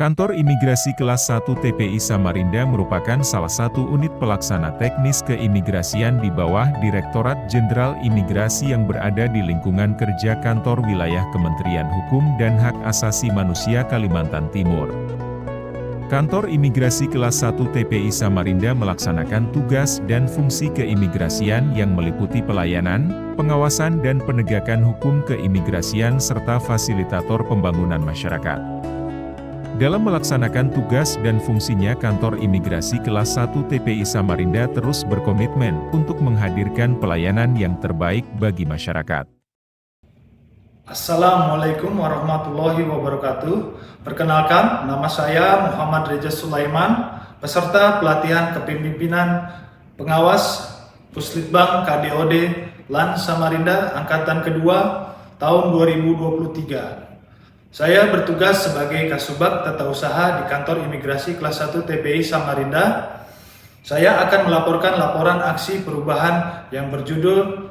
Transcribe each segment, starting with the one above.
Kantor Imigrasi Kelas 1 TPI Samarinda merupakan salah satu unit pelaksana teknis keimigrasian di bawah Direktorat Jenderal Imigrasi yang berada di lingkungan kerja Kantor Wilayah Kementerian Hukum dan Hak Asasi Manusia Kalimantan Timur. Kantor Imigrasi Kelas 1 TPI Samarinda melaksanakan tugas dan fungsi keimigrasian yang meliputi pelayanan, pengawasan dan penegakan hukum keimigrasian serta fasilitator pembangunan masyarakat. Dalam melaksanakan tugas dan fungsinya, Kantor Imigrasi Kelas 1 TPI Samarinda terus berkomitmen untuk menghadirkan pelayanan yang terbaik bagi masyarakat. Assalamualaikum warahmatullahi wabarakatuh. Perkenalkan, nama saya Muhammad Reza Sulaiman, peserta pelatihan kepemimpinan pengawas Puslitbang KDOD LAN Samarinda Angkatan Kedua tahun 2023. Saya bertugas sebagai Kasubag Tata Usaha di Kantor Imigrasi Kelas 1 TPI Samarinda. Saya akan melaporkan laporan aksi perubahan yang berjudul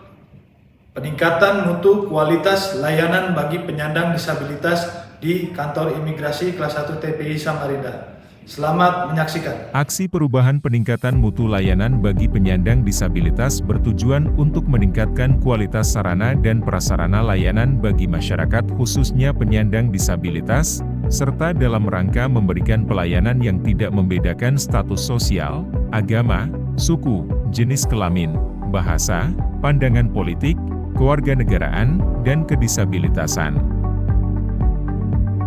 Peningkatan Mutu Kualitas Layanan bagi Penyandang Disabilitas di Kantor Imigrasi Kelas 1 TPI Samarinda. Selamat menyaksikan. Aksi perubahan peningkatan mutu layanan bagi penyandang disabilitas bertujuan untuk meningkatkan kualitas sarana dan prasarana layanan bagi masyarakat khususnya penyandang disabilitas, serta dalam rangka memberikan pelayanan yang tidak membedakan status sosial, agama, suku, jenis kelamin, bahasa, pandangan politik, kewarganegaraan, dan kedisabilitasan.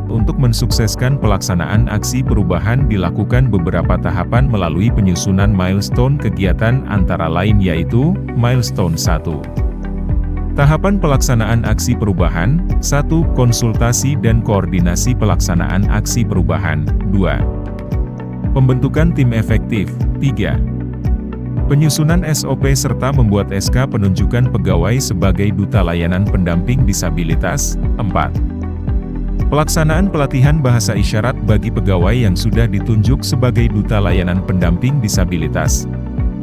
Untuk mensukseskan pelaksanaan aksi perubahan dilakukan beberapa tahapan melalui penyusunan milestone kegiatan antara lain yaitu, Milestone 1. Tahapan pelaksanaan aksi perubahan, 1. Konsultasi dan koordinasi pelaksanaan aksi perubahan, 2. Pembentukan tim efektif, 3. Penyusunan SOP serta membuat SK penunjukan pegawai sebagai duta layanan pendamping disabilitas, 4. Pelaksanaan pelatihan bahasa isyarat bagi pegawai yang sudah ditunjuk sebagai duta layanan pendamping disabilitas.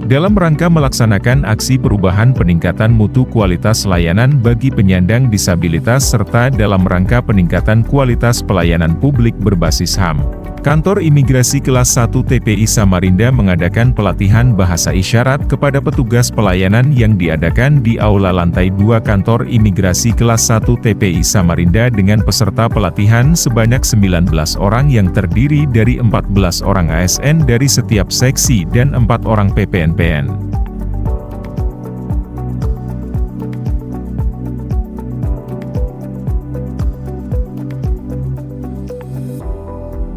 Dalam rangka melaksanakan aksi perubahan peningkatan mutu kualitas layanan bagi penyandang disabilitas serta dalam rangka peningkatan kualitas pelayanan publik berbasis HAM. Kantor Imigrasi Kelas 1 TPI Samarinda mengadakan pelatihan bahasa isyarat kepada petugas pelayanan yang diadakan di Aula Lantai 2 Kantor Imigrasi Kelas 1 TPI Samarinda dengan peserta pelatihan sebanyak 19 orang yang terdiri dari 14 orang ASN dari setiap seksi dan 4 orang PPNPN.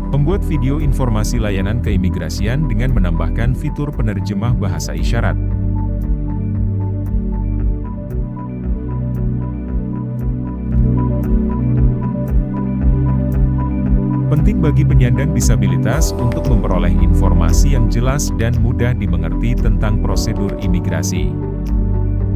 Membuat video informasi layanan keimigrasian dengan menambahkan fitur penerjemah bahasa isyarat. Penting bagi penyandang disabilitas untuk memperoleh informasi yang jelas dan mudah dimengerti tentang prosedur imigrasi.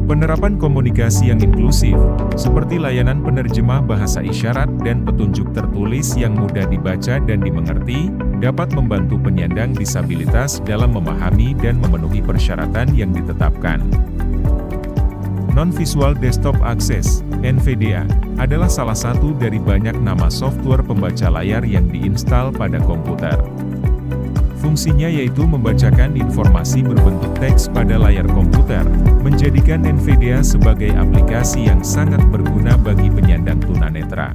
Penerapan komunikasi yang inklusif, seperti layanan penerjemah bahasa isyarat dan petunjuk tertulis yang mudah dibaca dan dimengerti, dapat membantu penyandang disabilitas dalam memahami dan memenuhi persyaratan yang ditetapkan. Non-Visual Desktop Access, NVDA, adalah salah satu dari banyak nama software pembaca layar yang diinstal pada komputer. Fungsinya yaitu membacakan informasi berbentuk teks pada layar komputer, menjadikan NVDA sebagai aplikasi yang sangat berguna bagi penyandang tunanetra.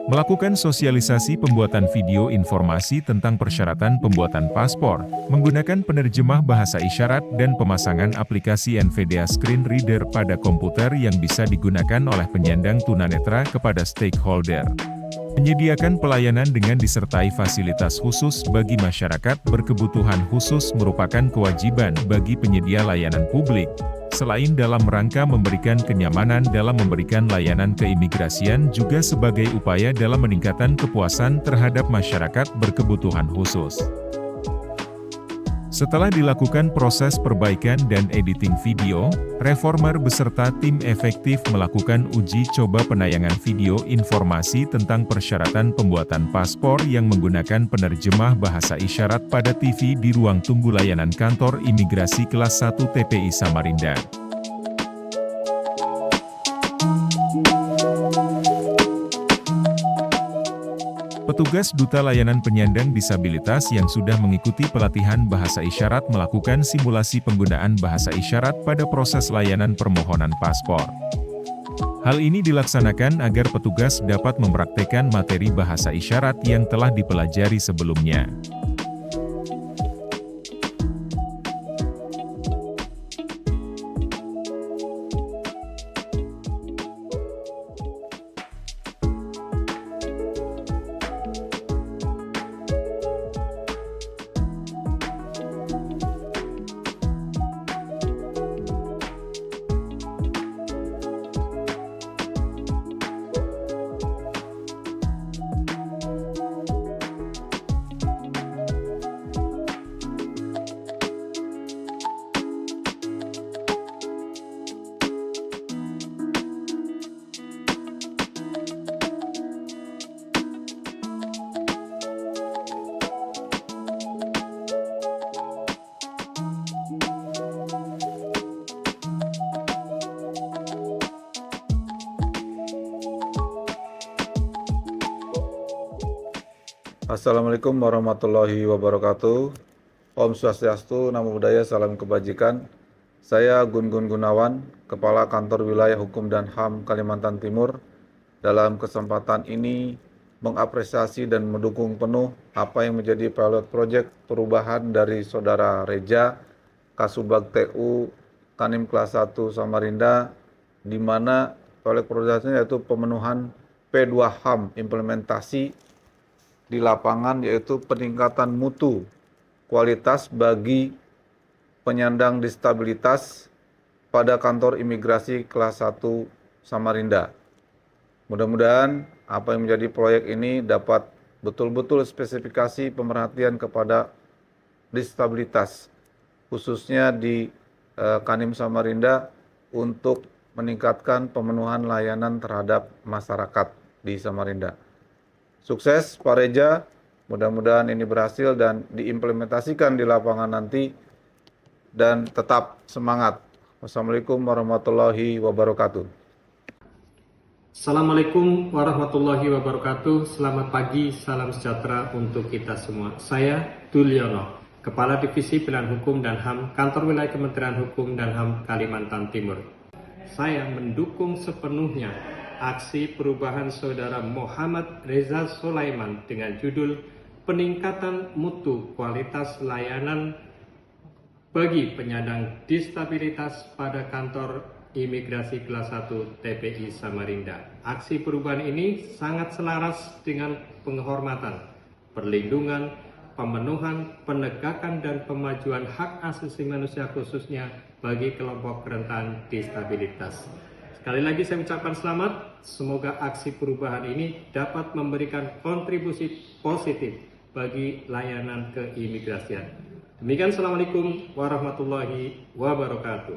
Melakukan sosialisasi pembuatan video informasi tentang persyaratan pembuatan paspor, menggunakan penerjemah bahasa isyarat dan pemasangan aplikasi NVDA Screen Reader pada komputer yang bisa digunakan oleh penyandang tunanetra kepada stakeholder. Menyediakan pelayanan dengan disertai fasilitas khusus bagi masyarakat berkebutuhan khusus merupakan kewajiban bagi penyedia layanan publik, selain dalam rangka memberikan kenyamanan dalam memberikan layanan keimigrasian juga sebagai upaya dalam meningkatkan kepuasan terhadap masyarakat berkebutuhan khusus. Setelah dilakukan proses perbaikan dan editing video, Reformer beserta tim efektif melakukan uji coba penayangan video informasi tentang persyaratan pembuatan paspor yang menggunakan penerjemah bahasa isyarat pada TV di ruang tunggu layanan Kantor Imigrasi Kelas 1 TPI Samarinda. Petugas Duta Layanan Penyandang Disabilitas yang sudah mengikuti pelatihan bahasa isyarat melakukan simulasi penggunaan bahasa isyarat pada proses layanan permohonan paspor. Hal ini dilaksanakan agar petugas dapat mempraktekkan materi bahasa isyarat yang telah dipelajari sebelumnya. Assalamualaikum warahmatullahi wabarakatuh. Om Swastiastu, Namo Buddhaya, salam kebajikan. Saya Gun Gun Gunawan, Kepala Kantor Wilayah Hukum dan HAM Kalimantan Timur. Dalam kesempatan ini mengapresiasi dan mendukung penuh apa yang menjadi pilot project perubahan dari Saudara Reja, Kasubag TU, Kanim kelas 1 Samarinda, di mana pilot projectnya yaitu pemenuhan P2 HAM implementasi di lapangan, yaitu peningkatan mutu kualitas bagi penyandang disabilitas pada kantor imigrasi kelas 1 Samarinda. Mudah-mudahan apa yang menjadi proyek ini dapat betul-betul spesifikasi pemerhatian kepada disabilitas, khususnya di Kanim Samarinda, untuk meningkatkan pemenuhan layanan terhadap masyarakat di Samarinda. Sukses Pak Reja, mudah-mudahan ini berhasil dan diimplementasikan di lapangan nanti, dan tetap semangat. Wassalamualaikum warahmatullahi wabarakatuh. Assalamualaikum warahmatullahi wabarakatuh. Selamat pagi, salam sejahtera untuk kita semua. Saya Dulyono, Kepala Divisi Pilihan Hukum dan HAM Kantor Wilayah Kementerian Hukum dan HAM Kalimantan Timur. Saya mendukung sepenuhnya aksi perubahan Saudara Muhammad Reza Sulaiman dengan judul Peningkatan Mutu Kualitas Layanan bagi Penyandang Disabilitas pada Kantor Imigrasi Kelas 1 TPI Samarinda. Aksi perubahan ini sangat selaras dengan penghormatan, perlindungan, pemenuhan, penegakan, dan pemajuan hak asasi manusia khususnya bagi kelompok rentan disabilitas. Sekali lagi saya ucapkan selamat, semoga aksi perubahan ini dapat memberikan kontribusi positif bagi layanan keimigrasian. Demikian, Assalamualaikum warahmatullahi wabarakatuh.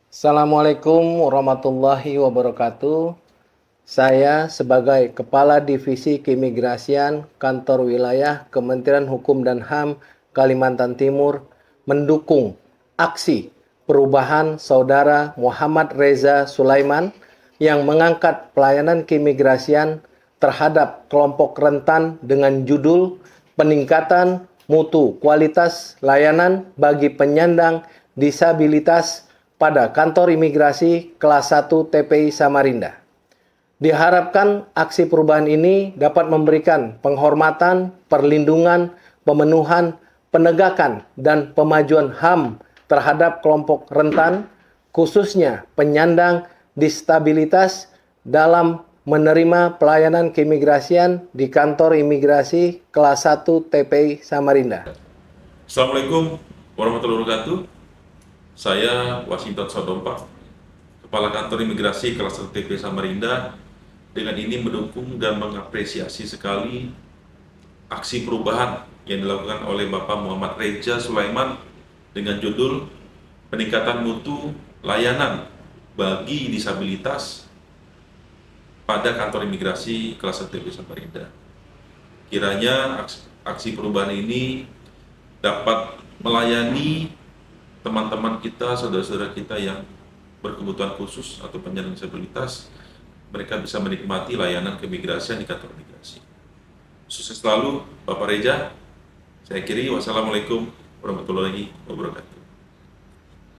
Assalamualaikum warahmatullahi wabarakatuh. Saya sebagai Kepala Divisi Keimigrasian Kantor Wilayah Kementerian Hukum dan HAM Kalimantan Timur mendukung aksi perubahan Saudara Muhammad Reza Sulaiman yang mengangkat pelayanan keimigrasian terhadap kelompok rentan dengan judul Peningkatan Mutu Kualitas Layanan bagi Penyandang Disabilitas pada Kantor Imigrasi Kelas 1 TPI Samarinda. Diharapkan aksi perubahan ini dapat memberikan penghormatan, perlindungan, pemenuhan, penegakan, dan pemajuan HAM terhadap kelompok rentan, khususnya penyandang disabilitas, dalam menerima pelayanan keimigrasian di Kantor Imigrasi Kelas 1 TPI Samarinda. Assalamualaikum warahmatullahi wabarakatuh. Saya Washington Sodompa, Kepala Kantor Imigrasi Kelas 1 TPI Samarinda. Dengan ini mendukung dan mengapresiasi sekali aksi perubahan yang dilakukan oleh Bapak Muhammad Reza Sulaiman dengan judul Peningkatan Mutu Layanan bagi Disabilitas pada Kantor Imigrasi Kelas 1 TPI Samarinda. Kiranya aksi perubahan ini dapat melayani teman-teman kita, saudara-saudara kita yang berkebutuhan khusus atau penyandang disabilitas. Mereka bisa menikmati layanan keimigrasian di kantor imigrasi. Sukses selalu Bapak Reja. Saya akhiri, wassalamualaikum warahmatullahi wabarakatuh.